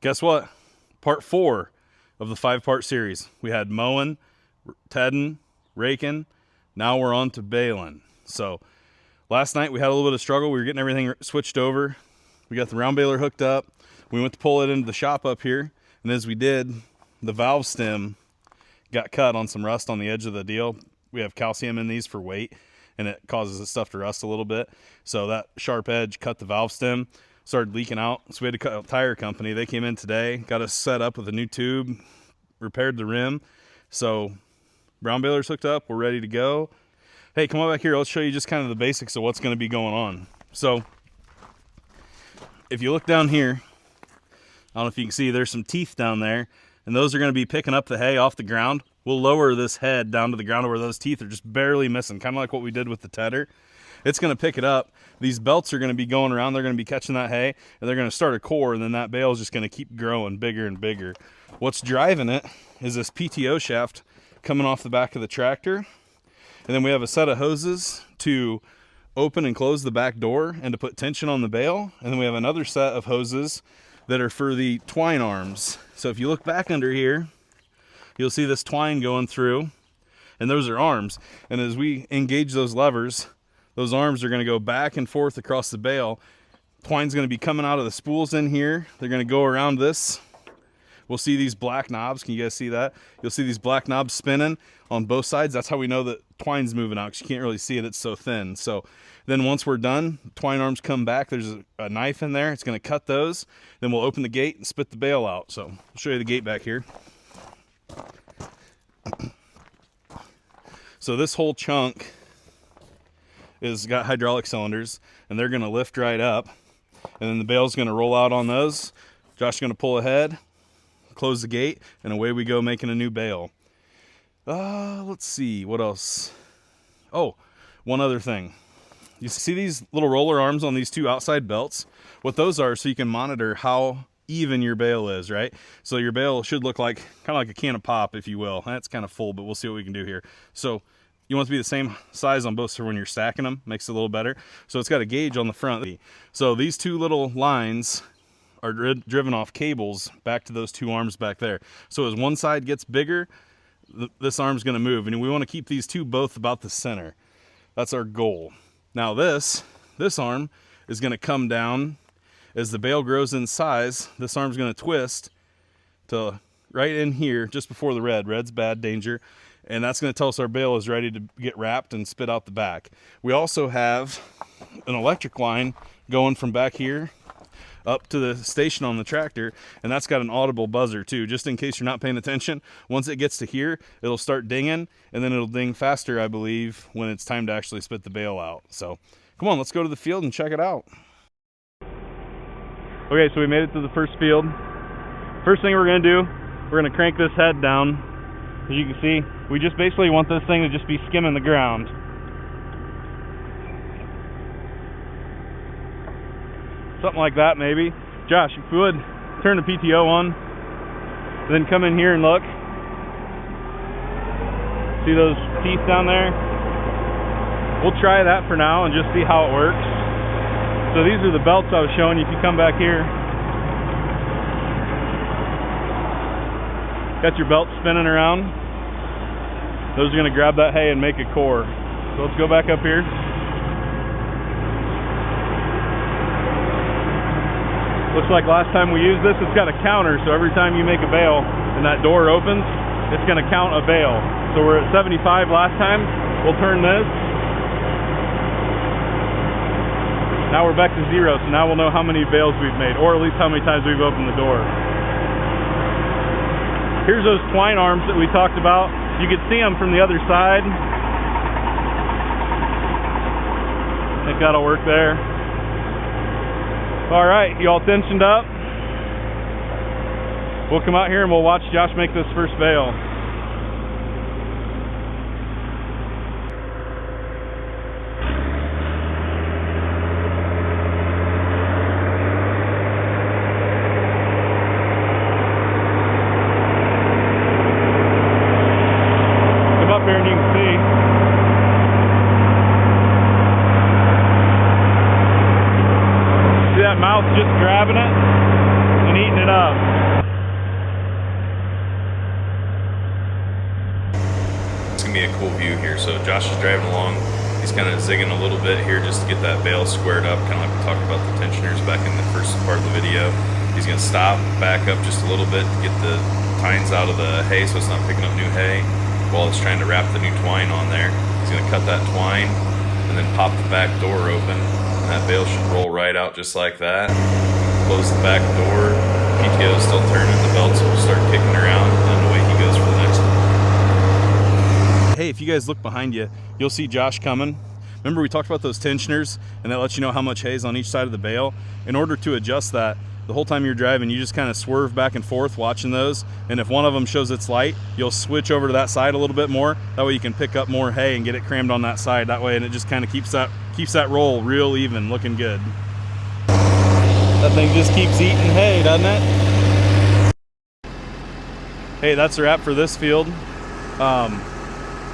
guess what? Part 4 of the 5-part series. We had mowing, tedding, raking. Now we're on to baling. So last night we had a little bit of struggle. We were getting everything switched over. We got the round baler hooked up. We went to pull it into the shop up here. And as we did, the valve stem got cut on some rust on the edge of the deal. We have calcium in these for weight, and it causes the stuff to rust a little bit. So that sharp edge cut the valve stem, started leaking out. So we had to cut a tire company. They came in today, got us set up with a new tube, repaired the rim. So round baler's hooked up. We're ready to go. Hey, come on back here. Let's show you just kind of the basics of what's going to be going on. So if you look down here, I don't know if you can see, there's some teeth down there, and those are going to be picking up the hay off the ground. We'll lower this head down to the ground where those teeth are just barely missing, kind of like what we did with the tedder. It's going to pick it up. These belts are going to be going around. They're going to be catching that hay, and they're going to start a core, and then that bale is just going to keep growing bigger and bigger. What's driving it is this PTO shaft coming off the back of the tractor, and then we have a set of hoses to open and close the back door and to put tension on the bale, and then we have another set of hoses that are for the twine arms. So if you look back under here, you'll see this twine going through, and those are arms. And as we engage those levers, those arms are going to go back and forth across the bale. Twine's going to be coming out of the spools in here. They're going to go around this. We'll see these black knobs. Can you guys see that? You'll see these black knobs spinning on both sides. That's how we know that twine's moving out, because you can't really see it. It's so thin. So then once we're done, twine arms come back. There's a knife in there. It's going to cut those. Then we'll open the gate and spit the bale out. So I'll show you the gate back here. So this whole chunk is got hydraulic cylinders, and they're going to lift right up, and then the bale's going to roll out on those. Josh is going to pull ahead, close the gate, and away we go making a new bale. Let's see what else. Oh, one other thing. You see these little roller arms on these two outside belts? What those are, so you can monitor how even your bale is, right? So your bale should look like kind of like a can of pop, if you will. That's kind of full, but we'll see what we can do here. So you want it to be the same size on both, so when you're stacking them, makes it a little better. So it's got a gauge on the front. So these two little lines are driven off cables back to those two arms back there. So as one side gets bigger, this arm's going to move, and we want to keep these two both about the center. That's our goal. Now this arm is going to come down. As the bale grows in size, this arm's going to twist to right in here, just before the red. Red's bad, danger. And that's going to tell us our bale is ready to get wrapped and spit out the back. We also have an electric line going from back here up to the station on the tractor, and that's got an audible buzzer too, just in case you're not paying attention. Once it gets to here, it'll start dinging, and then it'll ding faster, I believe, when it's time to actually spit the bale out. So come on, let's go to the field and check it out. Okay, so we made it to the first field. First thing we're going to do, we're going to crank this head down. As you can see, we just basically want this thing to just be skimming the ground. Something like that, maybe. Josh, if you would, turn the PTO on, then come in here and look. See those teeth down there? We'll try that for now and just see how it works. So these are the belts I was showing you. If you come back here, got your belt spinning around. Those are going to grab that hay and make a core. So let's go back up here. Looks like last time we used this, it's got a counter, so every time you make a bale and that door opens, it's going to count a bale. So we're at 75 last time. We'll turn this. Now we're back to 0, so now we'll know how many bales we've made, or at least how many times we've opened the door. Here's those twine arms that we talked about. You can see them from the other side. I think that'll work there. All right, you all tensioned up? We'll come out here and we'll watch Josh make this first bale. Mouth just grabbing it and eating it up. cool view here. So Josh is driving along. He's kind of zigging a little bit here just to get that bale squared up, kind of like we talked about the tensioners back in the first part of the video. He's going to stop, back up just a little bit to get the tines out of the hay so it's not picking up new hay while it's trying to wrap the new twine on there. He's going to cut that twine and then pop the back door open, and that bale should roll right out just like that. Close the back door, PTO is still turning, the belts will start kicking around, and away he goes for the next one. Hey, if you guys look behind you, you'll see Josh coming. Remember we talked about those tensioners, and that lets you know how much hay is on each side of the bale. In order to adjust that, the whole time you're driving, you just kind of swerve back and forth watching those, and if one of them shows its light, you'll switch over to that side a little bit more. That way you can pick up more hay and get it crammed on that side. That way, and it just kind of keeps that roll real even, looking good. That thing just keeps eating hay, doesn't it? Hey, that's a wrap for this field.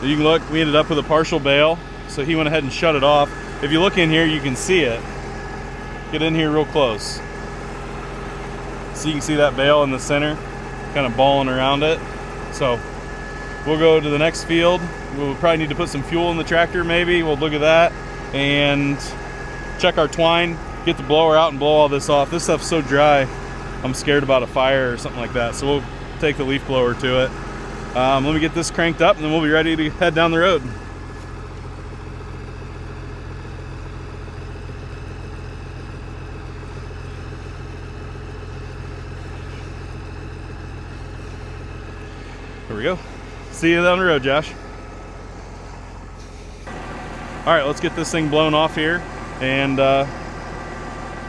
You can look, we ended up with a partial bale, so he went ahead and shut it off. If you look in here, you can see it. Get in here real close. So you can see that bale in the center, kind of balling around it. So we'll go to the next field. We'll probably need to put some fuel in the tractor maybe. We'll look at that and check our twine, get the blower out and blow all this off. This stuff's so dry, I'm scared about a fire or something like that. So we'll take the leaf blower to it. Let me get this cranked up and then we'll be ready to head down the road. Here we go. See you down the road, Josh. All right, let's get this thing blown off here. And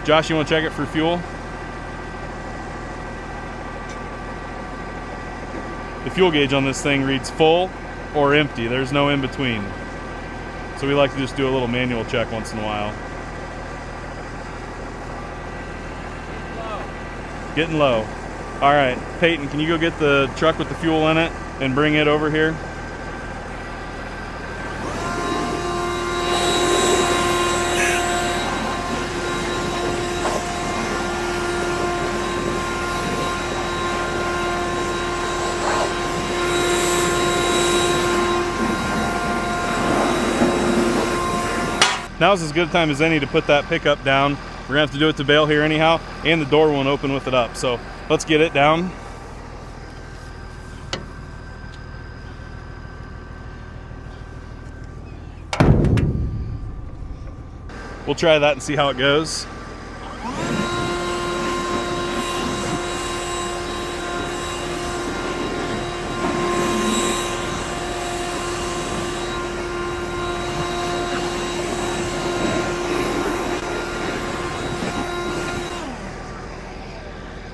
Josh, you want to check it for fuel? The fuel gauge on this thing reads full or empty. There's no in between. So we like to just do a little manual check once in a while. Getting low. All right, Peyton, can you go get the truck with the fuel in it and bring it over here? Now's as good a time as any to put that pickup down. We're gonna have to do it to bale here anyhow, and the door won't open with it up. So let's get it down. We'll try that and see how it goes.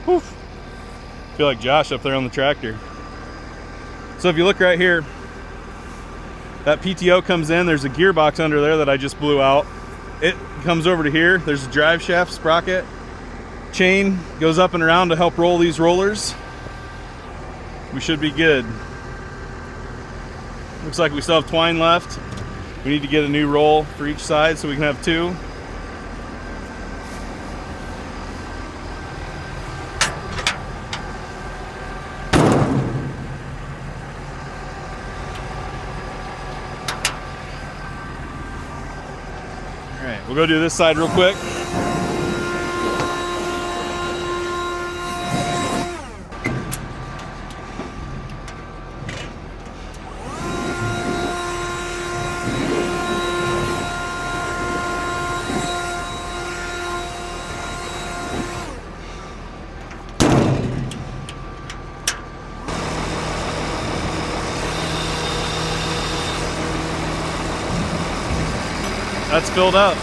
Whew. I feel like Josh up there on the tractor. So if you look right here, that PTO comes in, there's a gearbox under there that I just blew out. It comes over to here, there's a drive shaft sprocket. Chain goes up and around to help roll these rollers. We should be good. Looks like we still have twine left. We need to get a new roll for each side so we can have two. All right, we'll go do this side real quick. That's filled up.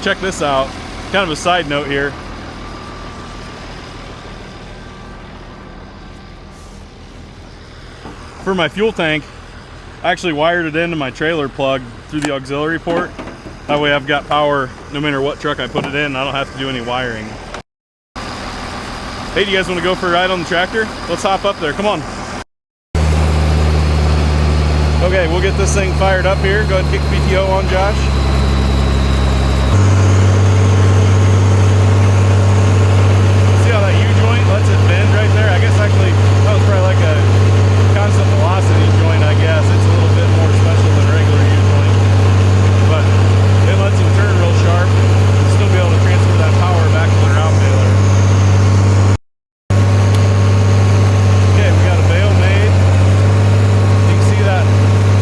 Check this out. Kind of a side note here. For my fuel tank, I actually wired it into my trailer plug through the auxiliary port. That way I've got power no matter what truck I put it in. I don't have to do any wiring. Hey, do you guys want to go for a ride on the tractor? Let's hop up there, come on. Okay, we'll get this thing fired up here. Go ahead and kick PTO on, Josh. See how that U-joint lets it bend right there? I guess actually that was probably like a constant velocity joint, I guess. It's a little bit more special than regular U-joint. But it lets him turn real sharp and still be able to transfer that power back to the round baler. Okay, we got a bale made. You can see that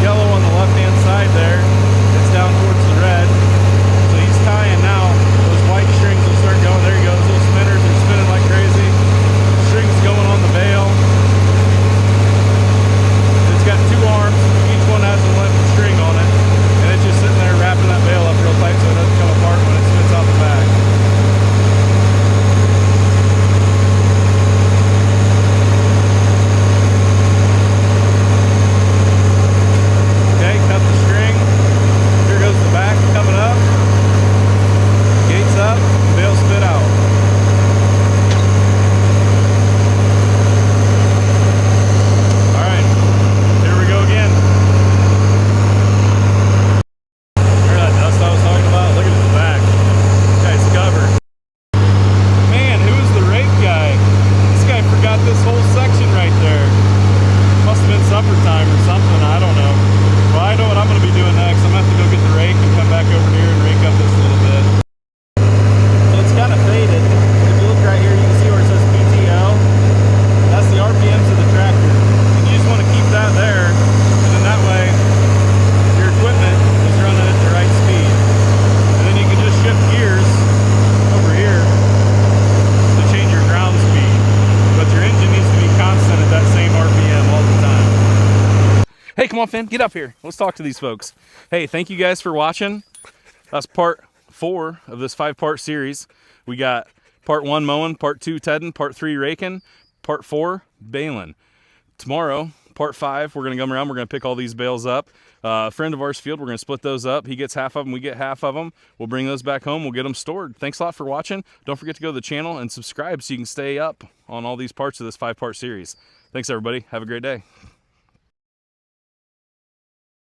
yellow on the left-hand side there. It's down towards the red. So he's tying now. Those white strings will start going. There you go. Those little spinners are spinning like crazy. Strings going on the bale. It's got two arms. Each one has a length of string on it. And it's just sitting there wrapping that bale up real tight so it doesn't come apart when it spits out the back. Okay, cut the string. Here goes the back coming up. Gates up, bale spit out. Alright, here we go again. Hear that dust I was talking about? Look at his back. Guy's covered. Man, who is the rake guy? This guy forgot this whole section right there. Must have been supper time or something, I don't know. Well, I know what I'm going to be doing next. I'm going to have to go get the rake and come back over here and rake up this a little bit. So it's kind of faded. If you look right here, you can see where it says PTO. That's the RPMs of the tractor. And you just want to keep that there, and then that way your equipment is running at the right speed. And then you can just shift gears over here to change your ground speed. But your engine needs to be constant at that same RPM all the time. Hey, come on, Finn, get up here. Let's talk to these folks. Hey, thank you guys for watching. That's part 4 of this 5-part series. We got part 1 mowing, part 2 tedding, part 3 raking, part 4 baling. Tomorrow, part 5, we're going to come around. We're going to pick all these bales up. A friend of ours field, we're going to split those up. He gets half of them, we get half of them. We'll bring those back home. We'll get them stored. Thanks a lot for watching. Don't forget to go to the channel and subscribe so you can stay up on all these parts of this 5-part series. Thanks, everybody. Have a great day.